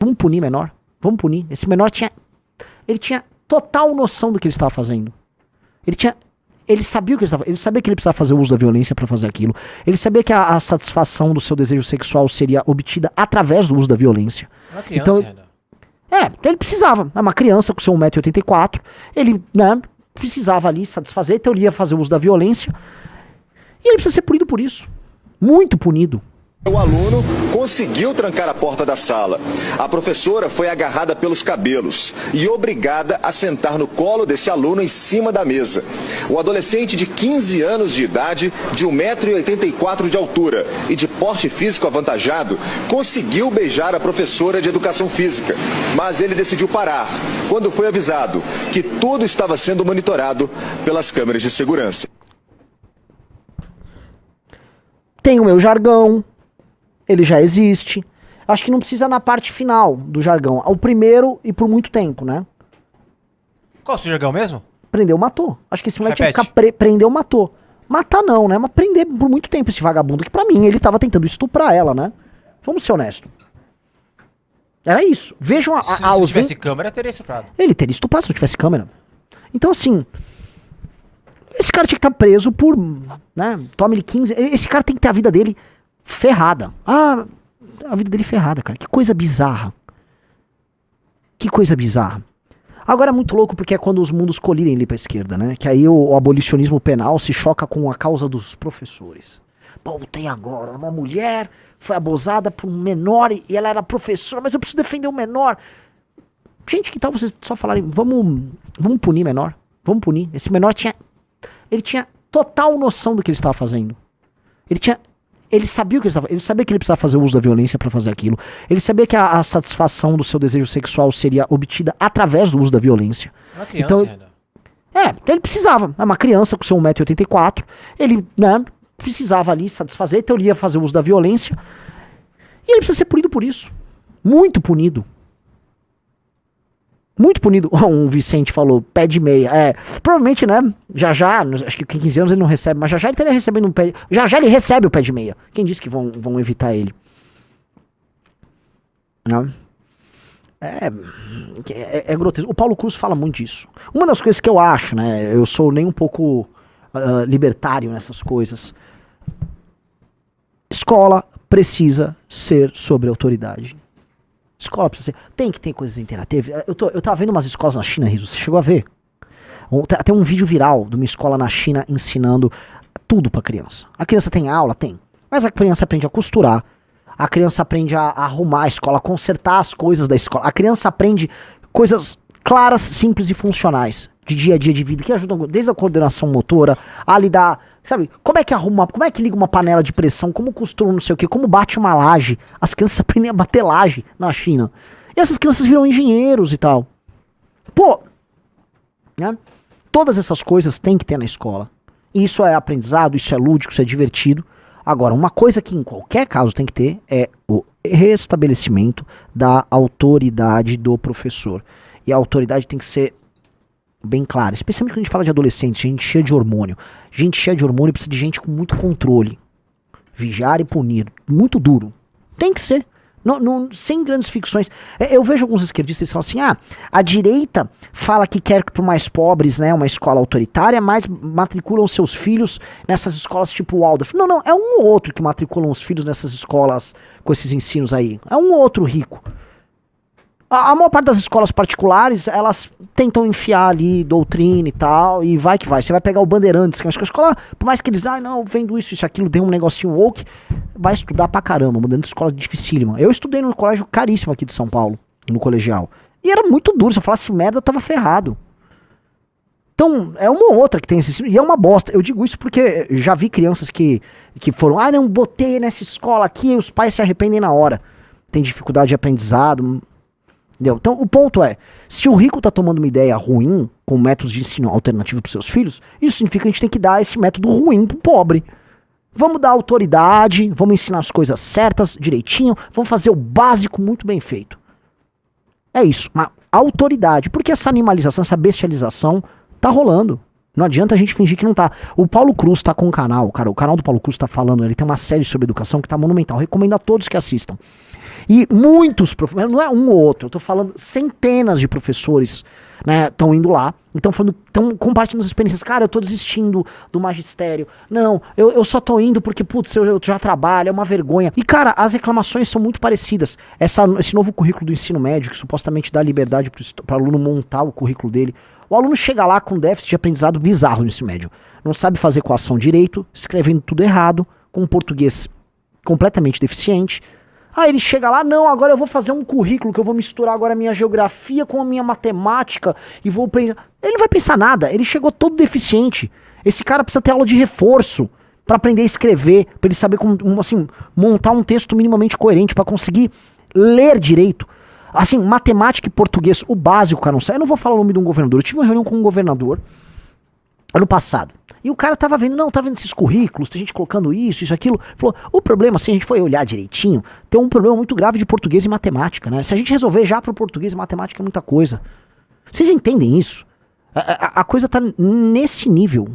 Vamos punir menor. Vamos punir. Esse menor tinha... Ele tinha total noção do que ele estava fazendo. Ele sabia o que ele estava... Ele sabia que ele precisava fazer o uso da violência para fazer aquilo. Ele sabia que a satisfação do seu desejo sexual seria obtida através do uso da violência. Uma criança ainda. Ele precisava. É uma criança com seu 1,84 m. Ele, né, precisava ali satisfazer, então ele ia fazer o uso da violência. E ele precisa ser punido por isso. Muito punido. O aluno conseguiu trancar a porta da sala. A professora foi agarrada pelos cabelos e obrigada a sentar no colo desse aluno em cima da mesa. O adolescente de 15 anos de idade, de 1,84 m de altura e de porte físico avantajado, conseguiu beijar a professora de educação física. Mas ele decidiu parar quando foi avisado que tudo estava sendo monitorado pelas câmeras de segurança. Tem o meu jargão. Ele já existe. Acho que não precisa na parte final do jargão. O primeiro e por muito tempo, né? Qual o seu jargão mesmo? Prendeu, matou. Acho que esse moleque tinha que Repete. ficar prendeu, matou. Matar não, né? Mas prender por muito tempo esse vagabundo. Que pra mim, ele tava tentando estuprar ela, né? Vamos ser honestos. Era isso. Vejam a Se ausência... tivesse câmera, teria estuprado. Ele teria estuprado se não tivesse câmera. Então, assim... Esse cara tinha que estar preso por... né? Tome-lhe 15... Esse cara tem que ter a vida dele... ferrada. Ah, a vida dele ferrada, cara. Que coisa bizarra. Que coisa bizarra. Agora é muito louco porque é quando os mundos colidem ali pra esquerda, né? Que aí o abolicionismo penal se choca com a causa dos professores. Pô, tem agora uma mulher foi abusada por um menor e ela era professora, mas eu preciso defender o menor. Gente, que tal vocês só falarem, vamos punir menor? Vamos punir. Esse menor ele tinha total noção do que ele estava fazendo. Ele sabia o que ele estava... Ele sabia que ele precisava fazer o uso da violência para fazer aquilo. Ele sabia que a satisfação do seu desejo sexual seria obtida através do uso da violência. Uma criança ainda. Ele precisava. É uma criança com seu 1,84 m. Ele, né, precisava ali satisfazer, então ele ia fazer o uso da violência. E ele precisa ser punido por isso. Muito punido. Muito punido. Um Vicente falou, pé de meia. Provavelmente, né? Já, acho que com 15 anos ele não recebe, mas já ele estaria recebendo um pé. Já ele recebe o pé de meia. Quem disse que vão evitar ele? Não. É grotesco. O Paulo Cruz fala muito disso. Uma das coisas que eu acho, né? Eu sou nem um pouco libertário nessas coisas. Escola precisa ser sobre autoridade. Escola precisa ser... Tem que ter coisas interativas. Eu tava vendo umas escolas na China, Riso. Você chegou a ver? Tem um vídeo viral de uma escola na China ensinando tudo pra criança. A criança tem aula? Tem. Mas a criança aprende a costurar. A criança aprende a arrumar a escola, a consertar as coisas da escola. A criança aprende coisas claras, simples e funcionais. De dia a dia de vida. Que ajudam desde a coordenação motora, a lidar... Sabe, como é que arruma, como é que liga uma panela de pressão, como costura não sei o que, como bate uma laje. As crianças aprendem a bater laje na China. E essas crianças viram engenheiros e tal. Pô, né? Todas essas coisas tem que ter na escola. Isso é aprendizado, isso é lúdico, isso é divertido. Agora, uma coisa que em qualquer caso tem que ter é o restabelecimento da autoridade do professor. E a autoridade tem que ser bem clara, especialmente quando a gente fala de adolescentes, gente cheia de hormônio. Gente cheia de hormônio precisa de gente com muito controle. Vigiar e punir. Muito duro. Tem que ser. Sem grandes ficções. Eu vejo alguns esquerdistas que falam assim, a direita fala que quer que para mais pobres, né, uma escola autoritária, mas matriculam seus filhos nessas escolas tipo Waldorf. Não, é um ou outro que matriculam os filhos nessas escolas com esses ensinos aí. É um ou outro rico. A maior parte das escolas particulares, elas tentam enfiar ali doutrina e tal, e vai que vai. Você vai pegar o Bandeirantes, que é uma escola, por mais que eles, não, vendo isso, aquilo, deu um negocinho woke, vai estudar pra caramba. Bandeirantes é escola dificílima. Eu estudei num colégio caríssimo aqui de São Paulo, no colegial. E era muito duro, se eu falasse merda, eu tava ferrado. Então, é uma ou outra que tem esse... E é uma bosta. Eu digo isso porque já vi crianças que foram, não, botei nessa escola aqui, e os pais se arrependem na hora. Tem dificuldade de aprendizado... Entendeu? Então o ponto é, se o rico tá tomando uma ideia ruim, com métodos de ensino alternativo pros seus filhos, isso significa que a gente tem que dar esse método ruim pro pobre. Vamos dar autoridade, vamos ensinar as coisas certas, direitinho, vamos fazer o básico muito bem feito. É isso, uma autoridade, porque essa animalização, essa bestialização tá rolando. Não adianta a gente fingir que não tá. O Paulo Cruz tá com um canal, cara. O canal do Paulo Cruz tá falando, ele tem uma série sobre educação que tá monumental. Eu recomendo a todos que assistam. E muitos professores, não é um ou outro, eu tô falando centenas de professores, né, estão indo lá, estão compartilhando as experiências. Cara, eu tô desistindo do magistério. Não, eu só tô indo porque, putz, eu já trabalho, é uma vergonha. E, cara, as reclamações são muito parecidas. Esse novo currículo do ensino médio, que supostamente dá liberdade para o aluno montar o currículo dele. O aluno chega lá com um déficit de aprendizado bizarro no ensino médio. Não sabe fazer equação direito, escrevendo tudo errado, com um português completamente deficiente. Aí ele chega lá, não, agora eu vou fazer um currículo que eu vou misturar agora a minha geografia com a minha matemática e vou aprender. Ele não vai pensar nada, ele chegou todo deficiente. Esse cara precisa ter aula de reforço para aprender a escrever, para ele saber como, assim, montar um texto minimamente coerente, para conseguir ler direito. Assim, matemática e português, o básico, cara, não sai. Eu não vou falar o nome de um governador. Eu tive uma reunião com um governador ano passado. E o cara tava vendo, tá vendo esses currículos, tem gente colocando isso, aquilo. Falou, o problema, se a gente for olhar direitinho, tem um problema muito grave de português e matemática, né? Se a gente resolver já pro português e matemática é muita coisa. Vocês entendem isso? A coisa tá nesse nível.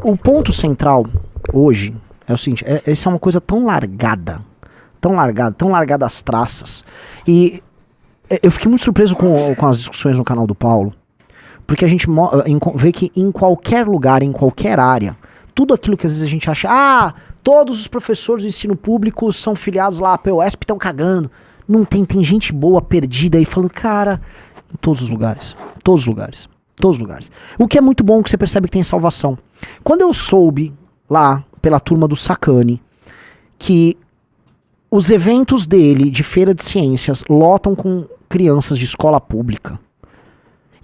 O ponto central hoje é o seguinte, essa é uma coisa tão largada as traças. E eu fiquei muito surpreso com as discussões no canal do Paulo. Porque a gente vê que em qualquer lugar, em qualquer área, tudo aquilo que às vezes a gente acha, todos os professores do ensino público são filiados lá à POSP, estão cagando. Não tem gente boa perdida aí falando, cara, em todos os lugares. O que é muito bom que você percebe que tem salvação. Quando eu soube lá, pela turma do Sacani, que os eventos dele de feira de ciências lotam com crianças de escola pública,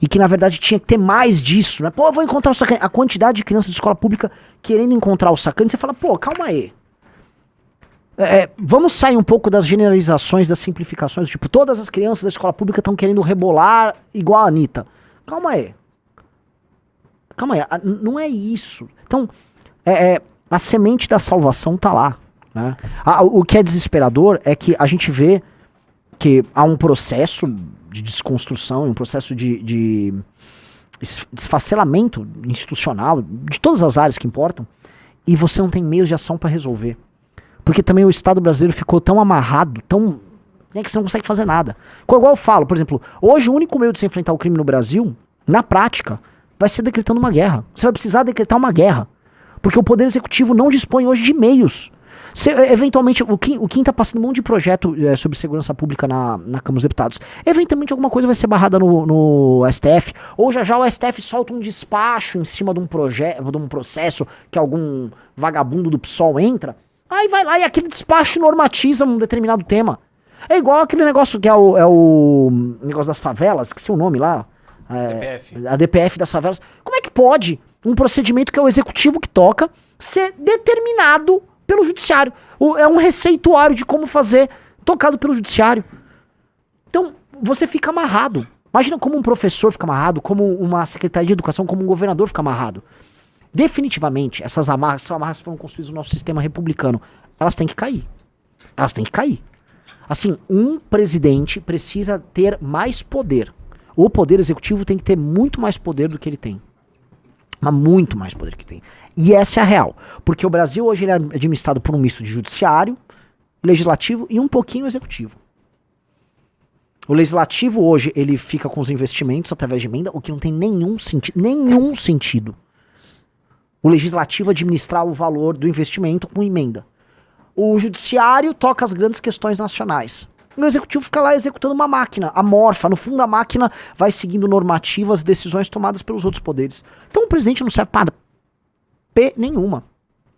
e que na verdade tinha que ter mais disso, né? Pô, eu vou encontrar o Sacani. A quantidade de crianças de escola pública querendo encontrar o Sacani, você fala, pô, calma aí. Vamos sair um pouco das generalizações, das simplificações, tipo, todas as crianças da escola pública estão querendo rebolar igual a Anitta. Calma aí, não é isso. Então, a semente da salvação tá lá, né? O que é desesperador é que a gente vê que há um processo de desconstrução, um processo de desfacelamento institucional, de todas as áreas que importam, e você não tem meios de ação para resolver. Porque também o Estado brasileiro ficou tão amarrado, que você não consegue fazer nada. Igual eu falo, por exemplo, hoje o único meio de se enfrentar o crime no Brasil, na prática, vai ser decretando uma guerra. Você vai precisar decretar uma guerra. Porque o Poder Executivo não dispõe hoje de meios. Eventualmente, o Kim tá passando um monte de projeto sobre segurança pública na Câmara dos Deputados. Eventualmente alguma coisa vai ser barrada no STF, ou já o STF solta um despacho em cima de um processo que algum vagabundo do PSOL entra, aí vai lá e aquele despacho normatiza um determinado tema. É igual aquele negócio que é o negócio das favelas, esqueci o nome lá. DPF. A DPF das favelas. Como é que pode um procedimento que é o executivo que toca ser determinado pelo judiciário? É um receituário de como fazer, tocado pelo judiciário. Então, você fica amarrado. Imagina como um professor fica amarrado, como uma secretaria de educação, como um governador fica amarrado. Definitivamente, essas amarras foram construídas no nosso sistema republicano. Elas têm que cair. Assim, um presidente precisa ter mais poder. O poder executivo tem que ter muito mais poder do que ele tem. Mas muito mais poder que tem. E essa é a real. Porque o Brasil hoje ele é administrado por um misto de judiciário, legislativo e um pouquinho executivo. O legislativo hoje ele fica com os investimentos através de emenda, o que não tem nenhum sentido. O legislativo administrar o valor do investimento com emenda. O judiciário toca as grandes questões nacionais. O executivo fica lá executando uma máquina amorfa. No fundo, a máquina vai seguindo normativas, decisões tomadas pelos outros poderes. Então o presidente não serve para P nenhuma.